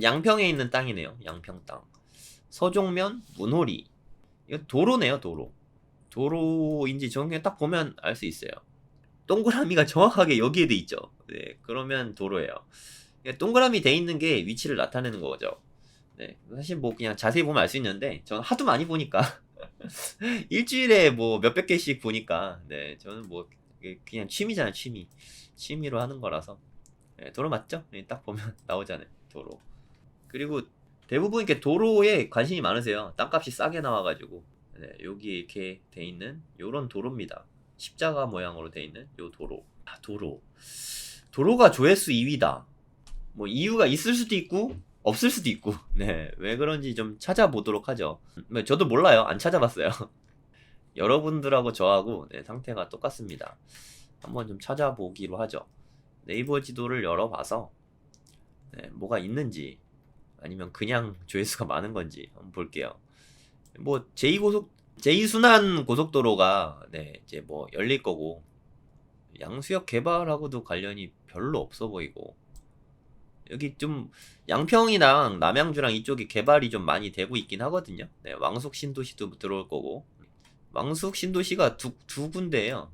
양평에 있는 땅이네요. 양평 땅. 서종면 문호리. 이거 도로네요, 도로. 도로인지 저는 그냥 딱 보면 알 수 있어요. 동그라미가 정확하게 여기에 돼 있죠. 네, 그러면 도로예요. 동그라미 돼 있는 게 위치를 나타내는 거죠. 네, 사실 뭐 그냥 자세히 보면 알 수 있는데 저는 하도 많이 보니까 일주일에 뭐 몇백 개씩 보니까 네, 저는 뭐 그냥 취미잖아요, 취미로 하는 거라서. 네, 도로 맞죠? 네, 딱 보면 나오잖아요, 도로. 그리고 대부분 이렇게 도로에 관심이 많으세요. 땅값이 싸게 나와가지고. 네, 여기 이렇게 돼 있는 요런 도로입니다. 십자가 모양으로 돼 있는 요 도로. 도로가 조회수 2위다. 뭐 이유가 있을 수도 있고 없을 수도 있고. 네, 왜 그런지 좀 찾아보도록 하죠. 저도 몰라요. 안 찾아봤어요. 여러분들하고 저하고 네, 상태가 똑같습니다. 한번 좀 찾아보기로 하죠. 네이버 지도를 열어봐서 네, 뭐가 있는지 아니면 그냥 조회수가 많은 건지 한번 볼게요. 뭐 제2순환 고속도로가 네, 이제 뭐 열릴 거고 양수역 개발하고도 관련이 별로 없어 보이고 여기 좀 양평이랑 남양주랑 이쪽이 개발이 좀 많이 되고 있긴 하거든요. 네, 왕숙 신도시도 들어올 거고 왕숙 신도시가 두 군데예요.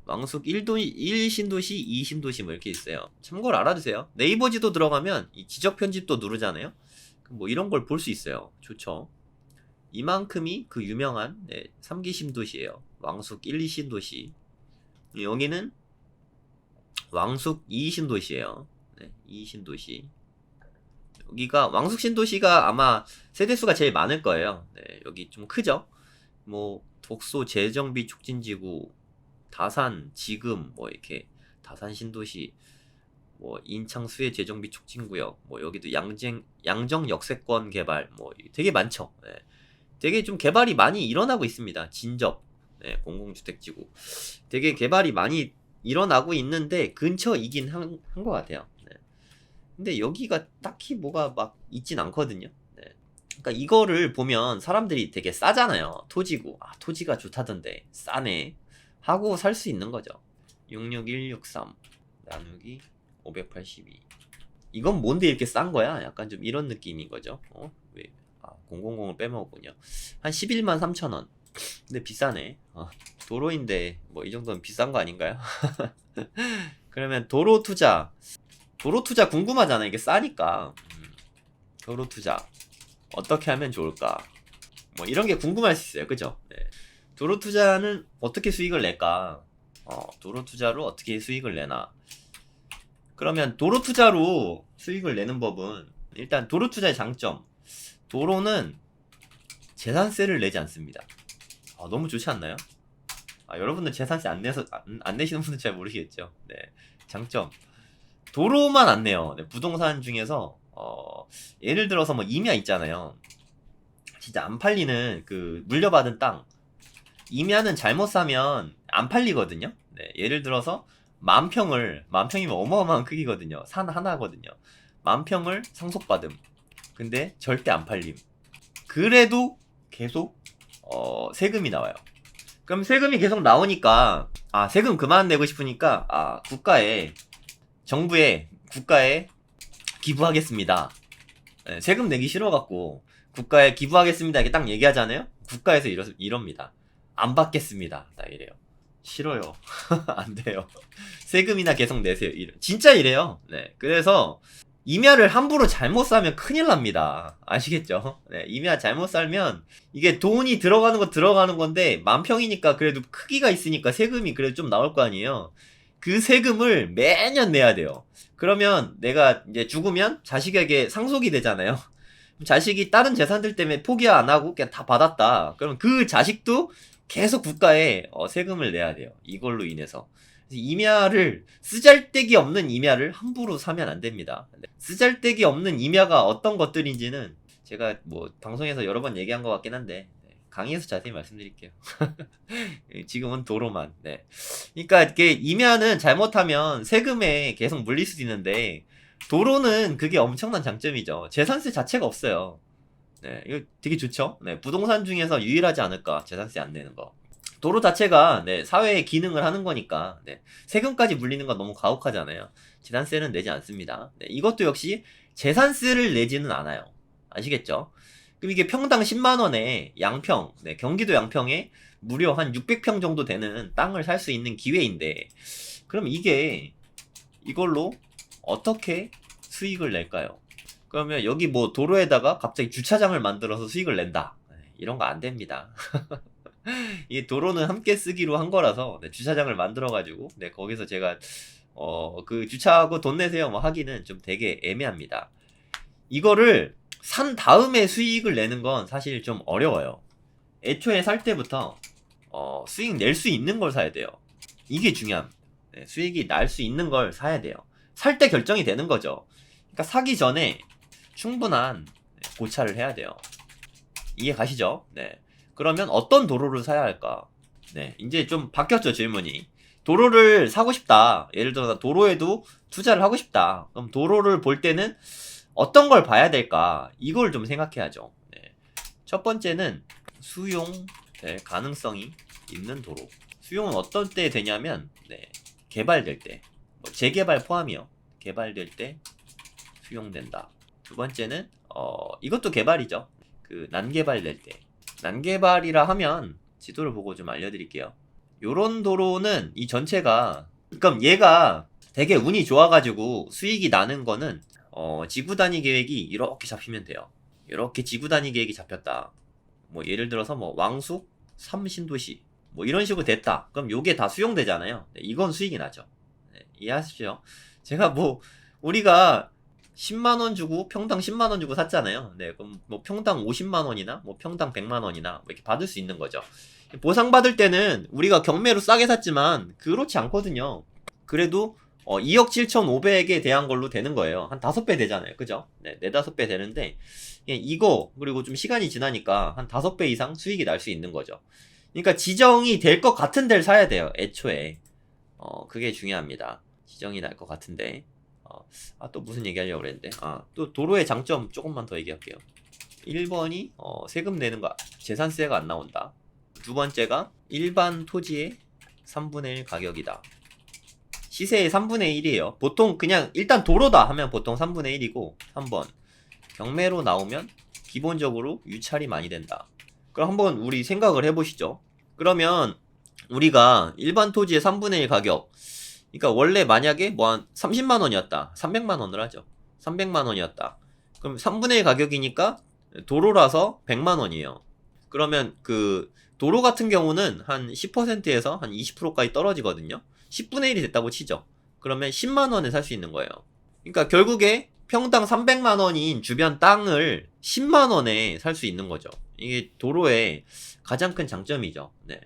왕숙 1 신도시, 2 신도시 뭐 이렇게 있어요. 참고로 알아두세요. 네이버 지도 들어가면 이 지적 편집도 누르잖아요. 뭐 이런 걸 볼 수 있어요. 좋죠. 이만큼이 그 유명한 네, 3기 신도시예요. 왕숙 1, 2 신도시. 여기는 왕숙 2 신도시예요. 네, 2 신도시. 여기가 왕숙 신도시가 아마 세대수가 제일 많을 거예요. 네, 여기 좀 크죠? 뭐 독소 재정비 촉진지구, 다산 지금 뭐 이렇게 다산 신도시, 뭐 인창 수해 재정비 촉진구역, 뭐 여기도 양정 역세권 개발, 뭐 되게 많죠. 네. 되게 좀 개발이 많이 일어나고 있습니다. 진접, 네, 공공주택지구. 되게 개발이 많이 일어나고 있는데 근처이긴 한 것 같아요. 네. 근데 여기가 딱히 뭐가 막 있진 않거든요. 네. 그러니까 이거를 보면 사람들이 되게 싸잖아요. 토지고, 아, 토지가 좋다던데 싸네 하고 살 수 있는 거죠. 66163 나누기 582. 이건 뭔데 이렇게 싼 거야? 약간 좀 이런 느낌인 거죠. 왜? 000을 빼먹었군요. 한 11만 3천원. 근데 비싸네. 도로인데 뭐 이 정도면 비싼 거 아닌가요? 그러면 도로 투자 궁금하잖아. 이게 싸니까. 도로 투자 어떻게 하면 좋을까? 뭐 이런 게 궁금할 수 있어요. 그죠? 네. 도로 투자는 어떻게 수익을 낼까? 도로 투자로 어떻게 수익을 내나? 그러면 도로 투자로 수익을 내는 법은 일단 도로 투자의 장점. 도로는 재산세를 내지 않습니다. 너무 좋지 않나요? 여러분들 재산세 안 내시는 분들 잘 모르시겠죠. 네. 장점. 도로만 안 내요. 네, 부동산 중에서 예를 들어서 뭐 임야 있잖아요. 진짜 안 팔리는 그 물려받은 땅. 임야는 잘못 사면 안 팔리거든요. 네, 예를 들어서 만평이면 어마어마한 크기거든요. 산 하나거든요. 만평을 상속받음. 근데 절대 안 팔림. 그래도 계속 세금이 나와요. 그럼 세금이 계속 나오니까 세금 그만 내고 싶으니까 국가에 기부하겠습니다. 네, 세금 내기 싫어갖고 국가에 기부하겠습니다 이렇게 딱 얘기하잖아요. 국가에서 이럽니다. 안 받겠습니다. 딱 이래요. 싫어요. 안 돼요. 세금이나 계속 내세요. 진짜 이래요. 네, 그래서 임야를 함부로 잘못 사면 큰일 납니다. 아시겠죠? 네, 임야 잘못 살면 이게 돈이 들어가는 건데 만평이니까 그래도 크기가 있으니까 세금이 그래도 좀 나올 거 아니에요. 그 세금을 매년 내야 돼요. 그러면 내가 이제 죽으면 자식에게 상속이 되잖아요. 자식이 다른 재산들 때문에 포기 안 하고 그냥 다 받았다. 그럼 그 자식도 계속 국가에 세금을 내야 돼요. 이걸로 인해서. 임야를 쓰잘데기 없는 임야를 함부로 사면 안 됩니다. 쓰잘데기 없는 임야가 어떤 것들인지는 제가 뭐 방송에서 여러 번 얘기한 것 같긴 한데 강의에서 자세히 말씀드릴게요. 지금은 도로만. 네. 그러니까 이게 임야는 잘못하면 세금에 계속 물릴 수도 있는데 도로는 그게 엄청난 장점이죠. 재산세 자체가 없어요. 네, 이거 되게 좋죠. 네, 부동산 중에서 유일하지 않을까 재산세 안 내는 거. 도로 자체가 네, 사회의 기능을 하는 거니까 네, 세금까지 물리는 건 너무 가혹하잖아요. 재산세는 내지 않습니다. 네, 이것도 역시 재산세를 내지는 않아요. 아시겠죠? 그럼 이게 평당 10만원에 양평, 네, 경기도 양평에 무려 한 600평 정도 되는 땅을 살 수 있는 기회인데, 그럼 이게 이걸로 어떻게 수익을 낼까요? 그러면 여기 뭐 도로에다가 갑자기 주차장을 만들어서 수익을 낸다. 네, 이런 거 안 됩니다. 이 도로는 함께 쓰기로 한 거라서 네, 주차장을 만들어가지고 네, 거기서 제가 그 주차하고 돈 내세요 뭐 하기는 좀 되게 애매합니다. 이거를 산 다음에 수익을 내는 건 사실 좀 어려워요. 애초에 살 때부터 수익 낼 수 있는 걸 사야 돼요. 이게 중요합니다. 네, 수익이 날 수 있는 걸 사야 돼요. 살 때 결정이 되는 거죠. 그러니까 사기 전에 충분한 고찰을 해야 돼요. 이해 가시죠? 네. 그러면 어떤 도로를 사야 할까? 네, 이제 좀 바뀌었죠, 질문이. 도로를 사고 싶다. 예를 들어서 도로에도 투자를 하고 싶다. 그럼 도로를 볼 때는 어떤 걸 봐야 될까? 이걸 좀 생각해야죠. 네. 첫 번째는 수용될 가능성이 있는 도로. 수용은 어떤 때 되냐면, 네, 개발될 때. 뭐 재개발 포함이요. 개발될 때 수용된다. 두 번째는, 이것도 개발이죠. 그 난개발될 때. 난개발이라 하면 지도를 보고 좀 알려드릴게요. 요런 도로는 이 전체가, 그럼 얘가 되게 운이 좋아가지고 수익이 나는 거는 지구 단위 계획이 이렇게 잡히면 돼요. 이렇게 지구 단위 계획이 잡혔다. 뭐 예를 들어서 뭐 왕숙 3신도시 뭐 이런 식으로 됐다. 그럼 요게 다 수용되잖아요. 네, 이건 수익이 나죠. 네, 이해하십시오. 제가 뭐 우리가 10만원 주고 평당 10만원 주고 샀잖아요. 네, 그럼 뭐 평당 50만원이나 뭐 평당 100만원이나 뭐 이렇게 받을 수 있는 거죠. 보상받을 때는 우리가 경매로 싸게 샀지만 그렇지 않거든요. 그래도 2억 7,500에 대한 걸로 되는 거예요. 한 5배 되잖아요. 그죠? 네, 4-5배 되는데 이거 그리고 좀 시간이 지나니까 한 5배 이상 수익이 날 수 있는 거죠. 그러니까 지정이 될 것 같은 데를 사야 돼요. 애초에. 그게 중요합니다. 지정이 날 것 같은데. 또 무슨 얘기 하려고 그랬는데. 또 도로의 장점 조금만 더 얘기할게요. 1번이 세금 내는 거 재산세가 안 나온다. 두 번째가 일반 토지의 3분의 1 가격이다. 시세의 3분의 1이에요. 보통 그냥 일단 도로다 하면 보통 3분의 1이고 3번 경매로 나오면 기본적으로 유찰이 많이 된다. 그럼 한번 우리 생각을 해보시죠. 그러면 우리가 일반 토지의 3분의 1 가격, 그러니까 원래 만약에 뭐 한 30만원이었다. 300만원을 하죠. 300만원이었다. 그럼 3분의 1 가격이니까 도로라서 100만원이에요. 그러면 그 도로 같은 경우는 한 10%에서 한 20%까지 떨어지거든요. 10분의 1이 됐다고 치죠. 그러면 10만원에 살 수 있는 거예요. 그러니까 결국에 평당 300만원인 주변 땅을 10만원에 살 수 있는 거죠. 이게 도로의 가장 큰 장점이죠. 네.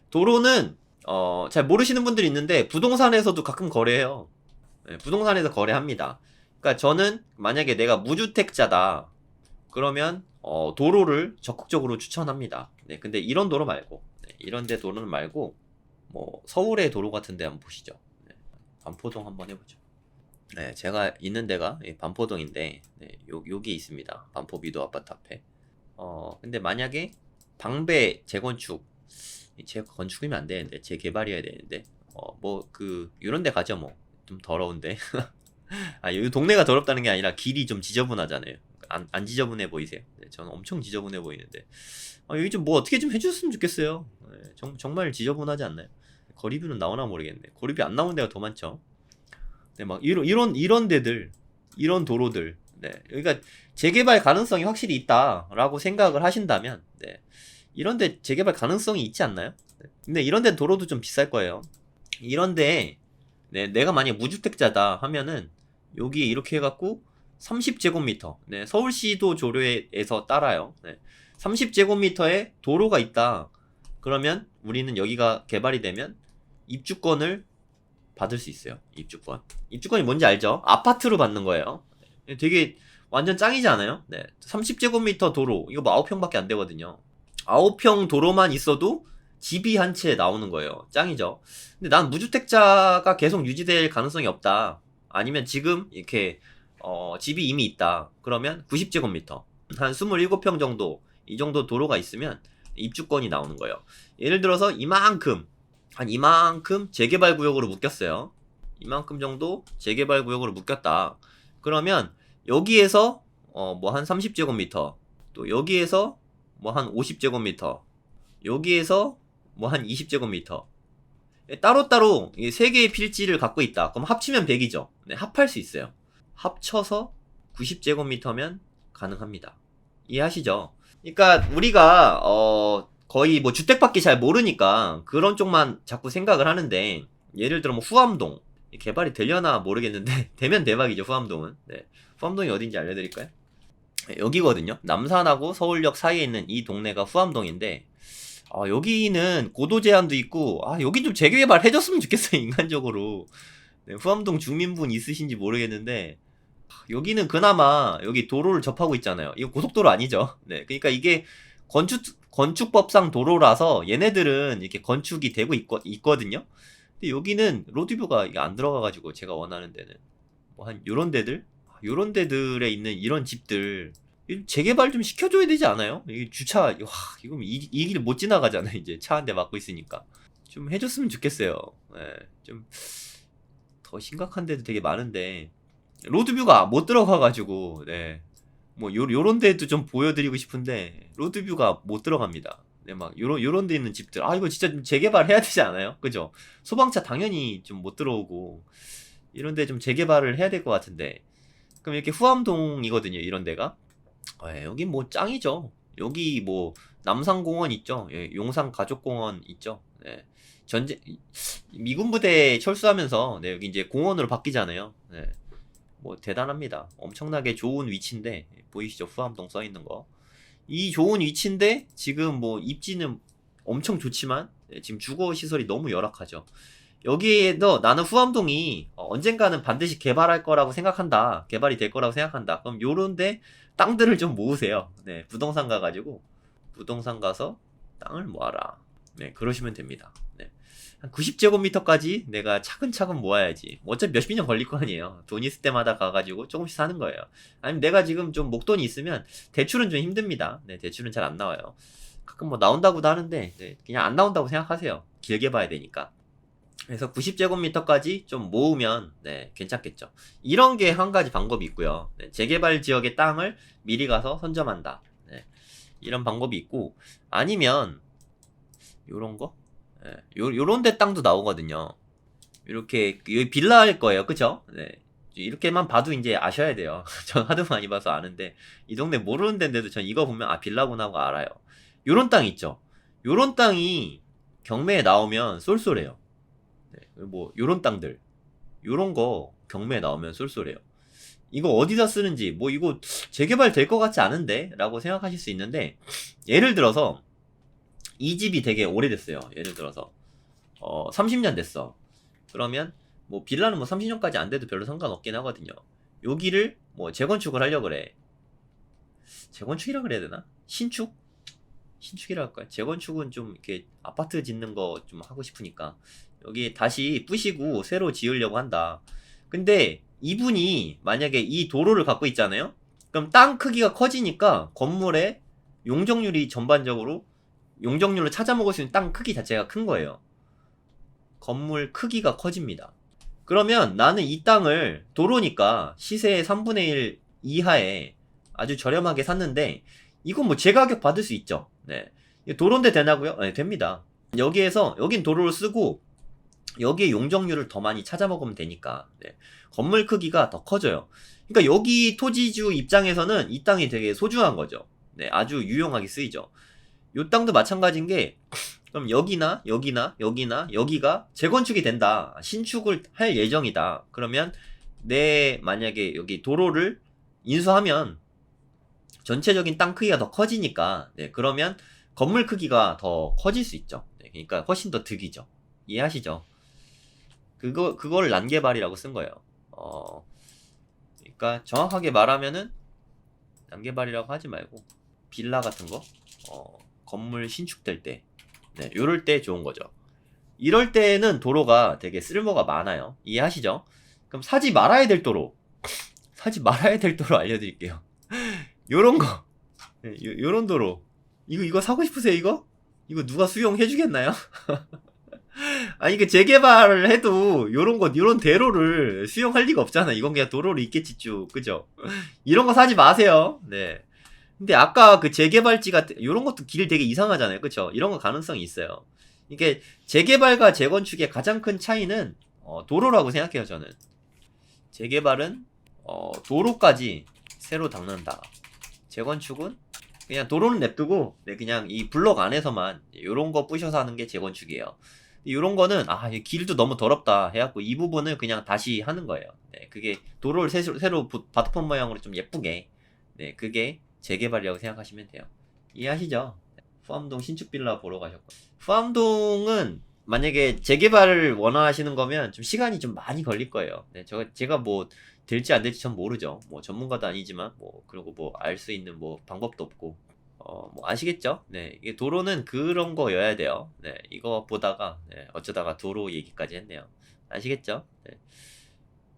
도로는 잘 모르시는 분들이 있는데 부동산에서도 가끔 거래해요. 네, 부동산에서 거래합니다. 그러니까 저는 만약에 내가 무주택자다 그러면 도로를 적극적으로 추천합니다. 네, 근데 이런 도로 말고 이런 데 도로는 말고 뭐 서울의 도로 같은 데 한번 보시죠. 네, 반포동 한번 해보죠. 네, 제가 있는 데가 반포동인데 네, 여기 있습니다. 반포 미도 아파트 앞에. 근데 만약에 방배 재건축, 재건축이면 안 되는데 재개발이어야 되는데 뭐 그 이런 데 가죠. 뭐 좀 더러운데. 이 동네가 더럽다는 게 아니라 길이 좀 지저분하잖아요. 안 지저분해 보이세요? 네, 저는 엄청 지저분해 보이는데 여기 좀 뭐 어떻게 좀 해줬으면 좋겠어요. 네, 정말 지저분하지 않나요? 거리뷰는 나오나 모르겠네. 거리뷰 안 나오는 데가 더 많죠. 네, 막 이런 데들, 이런 도로들, 네, 그러니까 재개발 가능성이 확실히 있다라고 생각을 하신다면, 네, 이런데 재개발 가능성이 있지 않나요? 네, 근데 이런데 도로도 좀 비쌀 거예요. 이런데 네, 내가 만약 무주택자다 하면은 여기 이렇게 해갖고 30제곱미터, 네, 서울시도 조례에서 따라요. 네, 30제곱미터에 도로가 있다. 그러면 우리는 여기가 개발이 되면 입주권을 받을 수 있어요. 입주권이 뭔지 알죠? 아파트로 받는 거예요. 되게 완전 짱이지 않아요? 네, 30제곱미터 도로 이거 뭐 9평밖에 안 되거든요. 9평 도로만 있어도 집이 한 채 나오는 거예요. 짱이죠. 근데 난 무주택자가 계속 유지될 가능성이 없다. 아니면 지금 이렇게 집이 이미 있다. 그러면 90제곱미터 한 27평 정도 이 정도 도로가 있으면 입주권이 나오는 거예요. 예를 들어서 이만큼 재개발 구역으로 묶였어요. 이만큼 정도 재개발 구역으로 묶였다. 그러면 여기에서 뭐 한 30제곱미터, 또 여기에서 뭐 한 50제곱미터, 여기에서 뭐 한 20제곱미터, 따로따로 3개의 필지를 갖고 있다. 그럼 합치면 100이죠. 네, 합할 수 있어요. 합쳐서 90제곱미터면 가능합니다. 이해하시죠? 그러니까 우리가 거의 뭐 주택밖에 잘 모르니까 그런 쪽만 자꾸 생각을 하는데, 예를 들어 뭐 후암동 개발이 되려나 모르겠는데 되면 대박이죠. 후암동은. 네. 후암동이 어딘지 알려드릴까요? 네, 여기거든요. 남산하고 서울역 사이에 있는 이 동네가 후암동인데, 여기는 고도 제한도 있고, 여기 좀 재개발 해줬으면 좋겠어요. 인간적으로. 네, 후암동 주민분 있으신지 모르겠는데, 여기는 그나마 여기 도로를 접하고 있잖아요. 이거 고속도로 아니죠. 네, 그러니까 이게 건축법상 도로라서 얘네들은 이렇게 건축이 되고 있거든요. 근데 여기는 로드뷰가 이게 안 들어가가지고, 제가 원하는 데는 뭐 한 요런 데들에 있는 이런 집들 재개발 좀 시켜줘야 되지 않아요? 이 주차, 이거 이 길 못 지나가잖아요. 이제 차 한 대 막고 있으니까 좀 해줬으면 좋겠어요. 네, 좀 더 심각한 데도 되게 많은데 로드뷰가 못 들어가가지고, 네, 뭐 요런 데도 좀 보여드리고 싶은데 로드뷰가 못 들어갑니다. 네, 막 요런 데 있는 집들, 이거 진짜 좀 재개발 해야 되지 않아요? 그죠? 소방차 당연히 좀 못 들어오고, 이런 데 좀 재개발을 해야 될 것 같은데. 그럼 이렇게 후암동이거든요, 이런 데가. 여기 뭐 짱이죠. 여기 뭐 남산공원 있죠. 용산 가족공원 있죠. 네. 미군 부대 철수하면서, 네, 여기 이제 공원으로 바뀌잖아요. 네. 뭐 대단합니다. 엄청나게 좋은 위치인데, 보이시죠? 후암동 써 있는 거. 이 좋은 위치인데 지금 뭐 입지는 엄청 좋지만, 네, 지금 주거 시설이 너무 열악하죠. 여기에도 나는 후암동이 언젠가는 반드시 개발할 거라고 생각한다. 개발이 될 거라고 생각한다. 그럼 요런데 땅들을 좀 모으세요. 네, 부동산 가가지고 부동산 가서 땅을 모아라. 네, 그러시면 됩니다. 네. 한 90제곱미터까지 내가 차근차근 모아야지. 어차피 몇십 년 걸릴 거 아니에요. 돈 있을 때마다 가가지고 조금씩 사는 거예요. 아니면 내가 지금 좀 목돈이 있으면 대출은 좀 힘듭니다. 네, 대출은 잘 안 나와요. 가끔 뭐 나온다고도 하는데, 네, 그냥 안 나온다고 생각하세요. 길게 봐야 되니까. 그래서 90제곱미터까지 좀 모으면, 네, 괜찮겠죠. 이런 게 한 가지 방법이 있고요. 네, 재개발 지역의 땅을 미리 가서 선점한다. 네, 이런 방법이 있고, 아니면 요런 거? 네, 요런 데 땅도 나오거든요. 이렇게 여기 빌라 할 거예요. 그쵸? 네. 이렇게만 봐도 이제 아셔야 돼요. 전 하도 많이 봐서 아는데, 이 동네 모르는 데인데도 전 이거 보면 빌라구나 하고 알아요. 요런 땅 있죠. 요런 땅이 경매에 나오면 쏠쏠해요. 네, 뭐 요런 땅들, 요런 거 경매에 나오면 쏠쏠해요. 이거 어디다 쓰는지, 뭐 이거 재개발 될 것 같지 않은데? 라고 생각하실 수 있는데, 예를 들어서 이 집이 되게 오래됐어요. 예를 들어서 30년 됐어. 그러면 뭐 빌라는 뭐 30년까지 안 돼도 별로 상관없긴 하거든요. 여기를 뭐 재건축을 하려고 그래. 재건축이라 그래야 되나? 신축이라 할까요? 재건축은 좀 이렇게 아파트 짓는 거 좀 하고 싶으니까 여기 다시 부시고 새로 지으려고 한다. 근데 이분이 만약에 이 도로를 갖고 있잖아요? 그럼 땅 크기가 커지니까 건물의 용적률이 전반적으로, 용적률로 찾아먹을 수 있는 땅 크기 자체가 큰 거예요. 건물 크기가 커집니다. 그러면 나는 이 땅을 도로니까 시세의 3분의 1 이하에 아주 저렴하게 샀는데, 이건 뭐 제 가격 받을 수 있죠. 네. 도로인데 되냐고요? 네, 됩니다. 여긴 도로를 쓰고 여기에 용적률을 더 많이 찾아먹으면 되니까, 네, 건물 크기가 더 커져요. 그러니까 여기 토지주 입장에서는 이 땅이 되게 소중한 거죠. 네, 아주 유용하게 쓰이죠. 요 땅도 마찬가지인 게, 그럼 여기나 여기가 재건축이 된다, 신축을 할 예정이다. 그러면 만약에 여기 도로를 인수하면 전체적인 땅 크기가 더 커지니까, 네, 그러면 건물 크기가 더 커질 수 있죠. 네, 그러니까 훨씬 더 득이죠. 이해하시죠? 그걸 난개발이라고 쓴 거예요. 그러니까 정확하게 말하면은 난개발이라고 하지 말고 빌라 같은 거, 건물 신축될 때, 네, 요럴 때 좋은 거죠. 이럴 때는 도로가 되게 쓸모가 많아요. 이해하시죠? 그럼 사지 말아야 될 도로 알려드릴게요. 요런 거, 네, 요런 도로, 이거 사고 싶으세요? 이거? 이거 누가 수용해 주겠나요? 아니 그 재개발을 해도 요런 대로를 수용할 리가 없잖아. 이건 그냥 도로로 있겠지 쭉. 그죠? 이런 거 사지 마세요. 네. 근데 아까 그 재개발지 같은 요런 것도 길 되게 이상하잖아요. 그쵸? 이런 거 가능성이 있어요. 이게 재개발과 재건축의 가장 큰 차이는 도로라고 생각해요, 저는. 재개발은 도로까지 새로 닦는다. 재건축은 그냥 도로는 냅두고 네, 그냥 이 블록 안에서만 요런 거 부셔서 하는 게 재건축이에요. 요런 거는 이 길도 너무 더럽다 해갖고 이 부분을 그냥 다시 하는 거예요. 네, 그게 도로를 새로 바트폰 모양으로 좀 예쁘게 네, 그게 재개발이라고 생각하시면 돼요. 이해하시죠? 후암동 신축 빌라 보러 가셨고 후암동은 만약에 재개발을 원하시는 거면 좀 시간이 좀 많이 걸릴 거예요. 네, 제가 뭐 될지 안 될지 전 모르죠. 뭐 전문가도 아니지만 뭐 그리고 뭐 알 수 있는 뭐 방법도 없고 뭐 아시겠죠? 네, 이게 도로는 그런 거여야 돼요. 네, 이거 보다가 네, 어쩌다가 도로 얘기까지 했네요. 아시겠죠? 네.